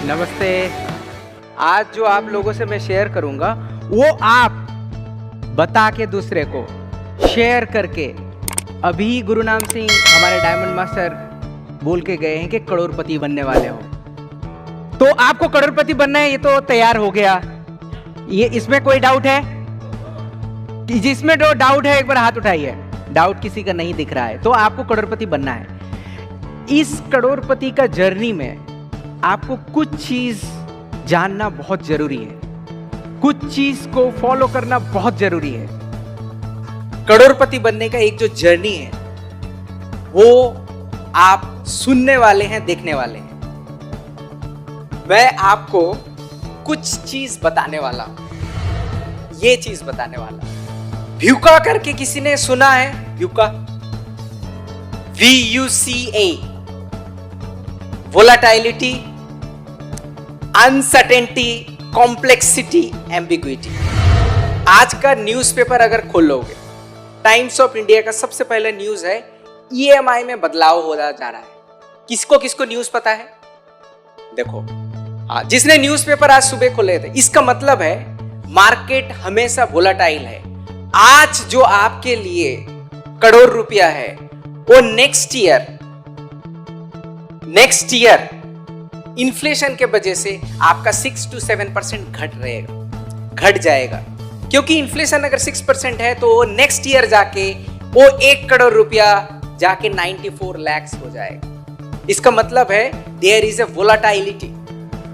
नमस्ते। आज जो आप लोगों से मैं शेयर करूंगा वो आप बता के दूसरे को शेयर करके। अभी गुरुनाम सिंह हमारे डायमंड मास्टर बोल के गए हैं कि करोड़पति बनने वाले हो, तो आपको करोड़पति बनना है, ये तो तैयार हो गया। ये इसमें कोई डाउट है? जिसमें जो डाउट है एक बार हाथ उठाइए। डाउट किसी का नहीं दिख रहा है, तो आपको करोड़पति बनना है। इस करोड़पति का जर्नी में आपको कुछ चीज जानना बहुत जरूरी है, कुछ चीज को फॉलो करना बहुत जरूरी है। करोड़पति बनने का एक जो जर्नी है वो आप सुनने वाले हैं, देखने वाले हैं। मैं आपको कुछ चीज बताने वाला हूं, ये चीज बताने वाला। व्यूका करके किसी ने सुना है? व्यूका, VUCA, volatility, uncertainty, complexity, ambiguity. आज का न्यूज़पेपर अगर खोलोगे, टाइम्स ऑफ इंडिया का सबसे पहला न्यूज है EMI में बदलाव हो जा रहा है। किसको किसको न्यूज पता है? देखो, जिसने न्यूज़पेपर आज सुबह खोले थे, इसका मतलब है मार्केट हमेशा वोलाटाइल है। आज जो आपके लिए करोड़ रुपया है वो नेक्स्ट ईयर इन्फ्लेशन के वजह से आपका 6 to 7% घट जाएगा। क्योंकि इन्फ्लेशन अगर 6% है तो नेक्स्ट ईयर जाके वो 1 करोड़ रुपया जाके 94 लाख हो जाएगा। इसका मतलब है देयर इज ए वोलाटिलिटी।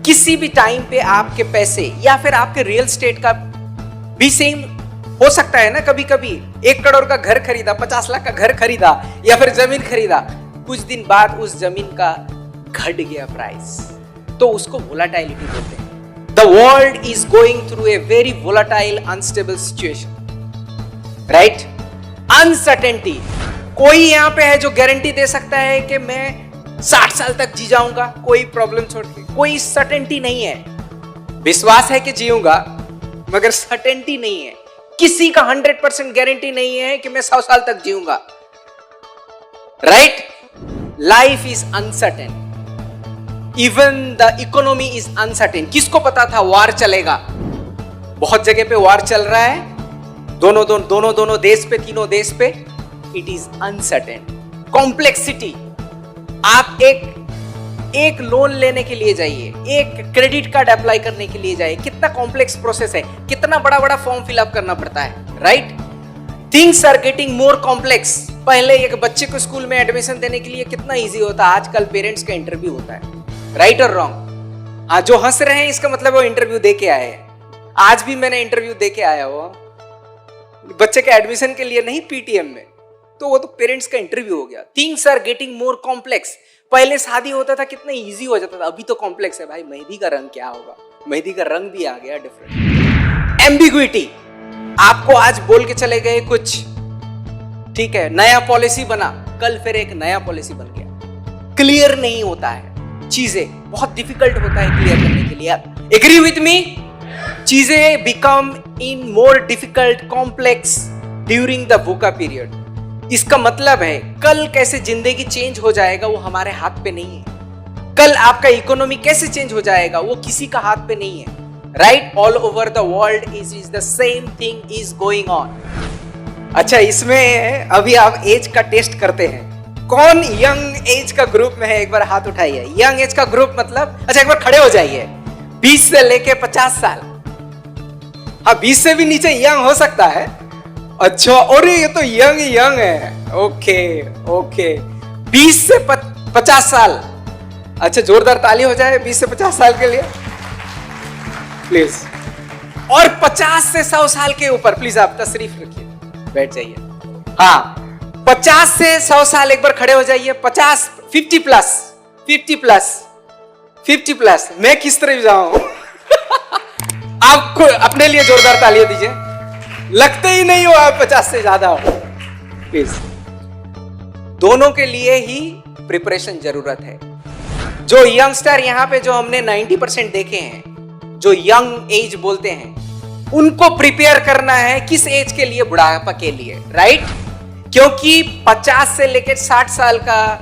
किसी भी टाइम पे आपके पैसे या फिर आपके रियल स्टेट का भी सेम हो सकता है ना। कभी कभी 1 करोड़ का घर खरीदा, 50 लाख का घर खरीदा या फिर जमीन खरीदा, कुछ दिन बाद उस जमीन का घट गया प्राइस, तो उसको वोलाटिलिटी बोलते हैं। The world is going through a very volatile, unstable situation, right? Uncertainty. कोई यहाँ पे है जो गारंटी दे सकता है कि मैं 60 साल तक जी जाऊंगा कोई प्रॉब्लम छोड़ के? कोई सर्टेनिटी नहीं है। विश्वास है कि जीऊंगा, मगर सर्टेनिटी नहीं है। किसी का 100% गारंटी नहीं है कि मैं 100 साल तक जीऊंगा, right? Life is uncertain, even the economy is uncertain. किसको पता था वार चलेगा? बहुत जगह पे वार चल रहा है, दोनों देश पे, तीनों देश पे। It is uncertain. कॉम्प्लेक्सिटी। आप एक लोन लेने के लिए जाइए, एक क्रेडिट कार्ड अप्लाई करने के लिए जाइए, कितना कॉम्प्लेक्स प्रोसेस है, कितना बड़ा फॉर्म फिलअप करना पड़ता है, right? Things are getting more complex. पहले एक बच्चे को स्कूल में एडमिशन देने के लिए कितना इजी होता, आजकल पेरेंट्स का इंटरव्यू होता है, राइट और रॉन्ग? हाँ, जो हंस रहे हैं इसका मतलब वो इंटरव्यू दे के आए हैं। आज भी मैंने इंटरव्यू दे के आया हुआ बच्चे के एडमिशन के लिए, नहीं PTM में, तो वो तो पेरेंट्स का इंटरव्यू हो गया। Things are getting more complex. पहले शादी होता था कितना इजी हो जाता था, अभी तो कॉम्प्लेक्स है भाई। मेहंदी का रंग क्या होगा? मेहंदी का रंग भी आ गया डिफरेंट। एम्बिग्विटी। आपको आज बोल के चले गए कुछ, ठीक है, नया पॉलिसी बना, कल फिर एक नया पॉलिसी बन गया। क्लियर नहीं होता है चीजें, बहुत डिफिकल्ट होता है क्लियर करने के लिए। Agree with me? चीजें become in more difficult, complex during the VUCA पीरियड। इसका मतलब है कल कैसे जिंदगी चेंज हो जाएगा वो हमारे हाथ पे नहीं है। कल आपका इकोनॉमी कैसे चेंज हो जाएगा वो किसी का हाथ पे नहीं है, right? All over the world is the same thing is going on. अच्छा, इसमें अभी आप एज का टेस्ट करते हैं। कौन यंग एज का ग्रुप में है? एक बार हाथ उठाइए। यंग एज का ग्रुप मतलब, अच्छा एक बार खड़े हो जाइए। 20 से लेके 50 साल। हाँ, 20 से भी नीचे यंग हो सकता है। अच्छा, और ये तो यंग है। ओके 20 से 50 साल। अच्छा, जोरदार ताली हो जाए 20 से 50 साल के लिए प्लीज। और 50 से 100 साल के ऊपर प्लीज आप तशरीफ रखिए, बैठ जाइए। हाँ, 50 से 100 साल एक बार खड़े हो जाइए। 50, 50 प्लस। मैं किस तरह जाऊं? आपको अपने लिए जोरदार तालियां दीजिए। लगते ही नहीं हो आप 50 से ज्यादा हो, प्लीज। दोनों के लिए ही प्रिपरेशन जरूरत है। जो यंगस्टर यहाँ पे जो हमने 90% देखे हैं, जो यंग एज बोलते हैं, उनको प्रिपेयर करना है किस एज के लिए? बुढ़ापा के लिए, राइट? क्योंकि 50 से लेकर 60 साल का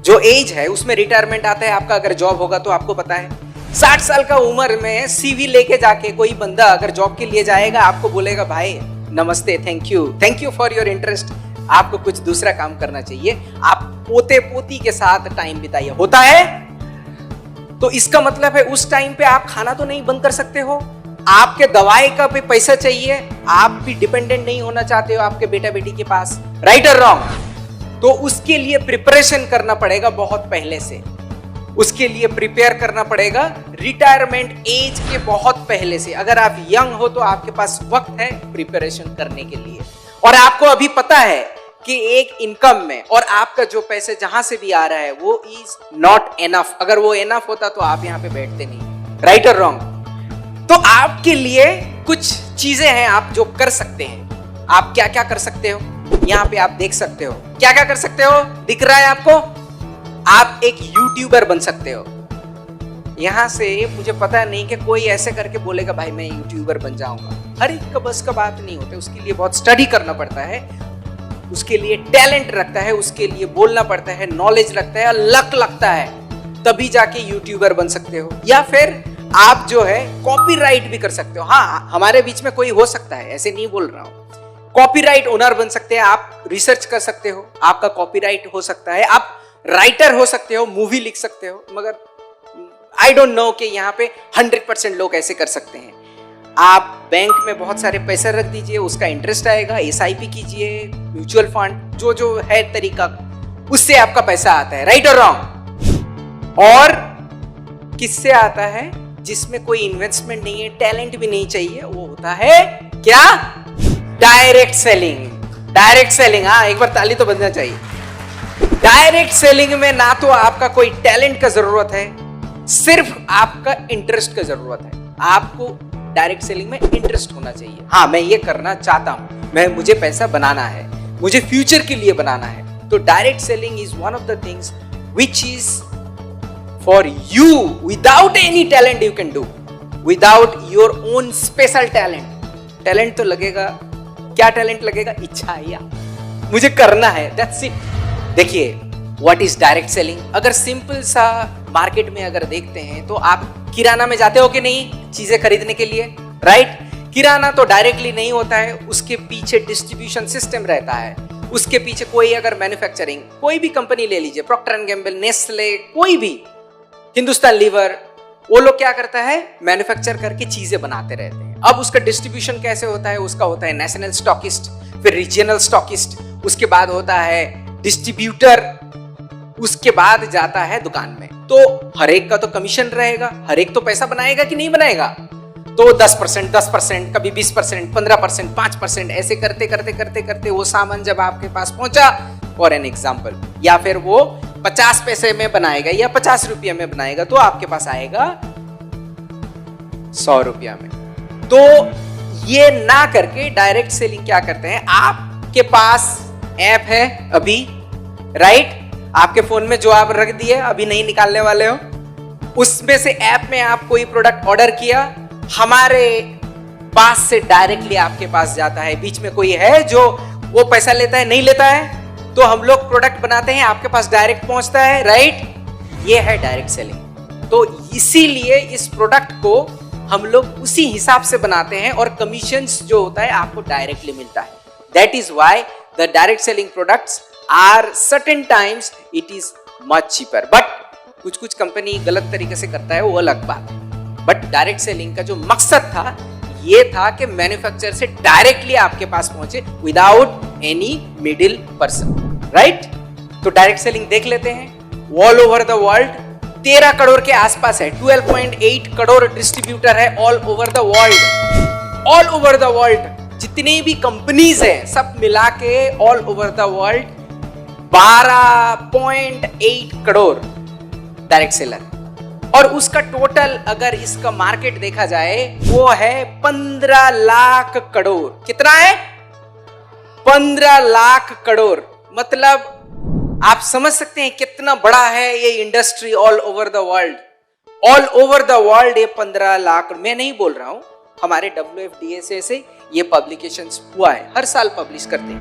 जो एज है उसमें रिटायरमेंट आता है आपका, अगर जॉब होगा तो आपको पता है। 60 साल का उम्र में सीवी लेके जाके कोई बंदा अगर जॉब के लिए जाएगा, आपको बोलेगा भाई नमस्ते, thank you for your interest, आपको कुछ दूसरा काम करना चाहिए, आप पोते पोती के साथ टाइम बिताइए। होता है? तो इसका मतलब है उस टाइम पे आप खाना तो नहीं बंद कर सकते हो, आपके दवाई का भी पैसा चाहिए, आप भी डिपेंडेंट नहीं होना चाहते हो आपके बेटा बेटी के पास, राइट और रॉन्ग? तो उसके लिए प्रिपरेशन करना पड़ेगा बहुत पहले से, उसके लिए प्रिपेयर करना पड़ेगा रिटायरमेंट एज के बहुत पहले से। अगर आप यंग हो तो आपके पास वक्त है प्रिपरेशन करने के लिए, और आपको अभी पता है कि एक इनकम में और आपका जो पैसे जहां से भी आ रहा है वो इज नॉट एनफ। अगर वो एनफ होता तो आप यहां पे बैठते नहीं, राइट और रॉन्ग? तो आपके लिए कुछ चीजें हैं आप जो कर सकते हैं। आप क्या क्या कर सकते हो, यहां पे आप देख सकते हो। क्या क्या कर सकते हो, दिख रहा है आपको? आप एक यूट्यूबर बन सकते हो। यहां से मुझे पता नहीं कि कोई ऐसे करके बोलेगा भाई मैं यूट्यूबर बन जाऊंगा, हर एक का बस का बात नहीं होता, उसके लिए बहुत स्टडी करना पड़ता है, उसके लिए टैलेंट रखता है, उसके लिए बोलना पड़ता है, नॉलेज लगता है, लक लगता है, तभी जाके यूट्यूबर बन सकते हो। या फिर आप जो है कॉपीराइट भी कर सकते हो। हाँ, हमारे बीच में कोई हो सकता है, ऐसे नहीं बोल रहा हूं, कॉपीराइट ओनर बन सकते हैं आप, रिसर्च कर सकते हो, आपका कॉपीराइट हो सकता है, आप राइटर हो सकते हो, मूवी लिख सकते हो, मगर आई डोंट नो कि यहाँ पे 100% लोग ऐसे कर सकते हैं। आप बैंक में बहुत सारे पैसे रख दीजिए, उसका इंटरेस्ट आएगा, SIP कीजिए, म्यूचुअल फंड, जो है तरीका, उससे आपका पैसा आता है, राइट और रॉन्ग? और किससे आता है? जिसमें कोई इन्वेस्टमेंट नहीं है, टैलेंट भी नहीं चाहिए, वो होता है क्या? Direct selling. डायरेक्ट सेलिंग, हाँ एक बार ताली तो बजना चाहिए। डायरेक्ट सेलिंग में ना तो आपका कोई टैलेंट का जरूरत है, सिर्फ आपका इंटरेस्ट का जरूरत है। आपको डायरेक्ट सेलिंग में इंटरेस्ट होना चाहिए। हाँ, मैं ये करना चाहता हूं, मुझे पैसा बनाना है, मुझे फ्यूचर के लिए बनाना है। तो direct selling is one of the things which is for you, without any talent you can do, without your own special talent. Talent तो लगेगा, क्या talent लगेगा? इच्छा या मुझे करना है, that's it. देखिए, what is direct selling? अगर सिंपल सा मार्केट में अगर देखते हैं तो आप किराना में जाते हो कि नहीं चीजें खरीदने के लिए, राइट? किराना तो डायरेक्टली नहीं होता है, उसके पीछे डिस्ट्रीब्यूशन सिस्टम रहता है, उसके पीछे कोई अगर मैन्युफैक्चरिंग, कोई भी कंपनी ले लीजिए, प्रॉक्टर एंड गैम्बल, नेस्ले, कोई भी, हिंदुस्तान लीवर, वो लोग क्या करता है? मैन्युफैक्चर करके चीजें बनाते रहते हैं। अब उसका डिस्ट्रीब्यूशन कैसे होता है? उसका होता है नेशनल स्टॉकिस्ट, फिर रीजनल स्टॉकिस्ट, उसके बाद होता है डिस्ट्रीब्यूटर, उसके बाद जाता है दुकान में। तो हर एक का तो कमीशन रहेगा, हर एक तो पैसा बनाएगा कि नहीं बनाएगा? तो 10%, कभी 20%, 15%, 5%, ऐसे करते करते करते करते वो सामान जब आपके पास पहुंचा, फॉर एन एग्जाम्पल, या फिर वो 50 पैसे में बनाएगा या 50 रुपये में बनाएगा, तो आपके पास आएगा 100 रुपया में। तो ये ना करके डायरेक्ट सेलिंग क्या करते हैं? आपके पास ऐप है अभी, राइट? आपके फोन में जो आप रख दिए, अभी नहीं निकालने वाले हो, उसमें से ऐप में आप कोई प्रोडक्ट ऑर्डर किया, हमारे पास से डायरेक्टली आपके पास जाता है। बीच में कोई है जो वो पैसा लेता है? नहीं लेता है। तो हम लोग प्रोडक्ट बनाते हैं, आपके पास डायरेक्ट पहुंचता है, राइट? ये है डायरेक्ट सेलिंग। तो इसीलिए इस प्रोडक्ट को हम लोग उसी हिसाब से बनाते हैं और कमीशंस जो होता है आपको डायरेक्टली मिलता है। That is why the direct selling products are certain times it is much cheaper. But कुछ कुछ कंपनी गलत तरीके से करता है, वो अलग बात है। बट डायरेक्ट सेलिंग का जो मकसद था ये था कि मैन्युफैक्चर से डायरेक्टली आपके पास पहुंचे without any middle person, right? तो डायरेक्ट सेलिंग देख लेते हैं। All over the world 13 crore के आसपास है, 12.8 करोड़ डिस्ट्रीब्यूटर है all over the world. All over the world जितनी भी कंपनीज है सब मिला के all over the world 12.8 crore direct seller, और उसका टोटल अगर इसका मार्केट देखा जाए वो है 15 लाख करोड़। कितना है? 15 लाख करोड़। मतलब आप समझ सकते हैं कितना बड़ा है ये industry all over the world. All over the world ये 15 लाख, मैं नहीं बोल रहा हूं, हमारे WFDA से ये पब्लिकेशंस हुआ है, हर साल पब्लिश करते हैं।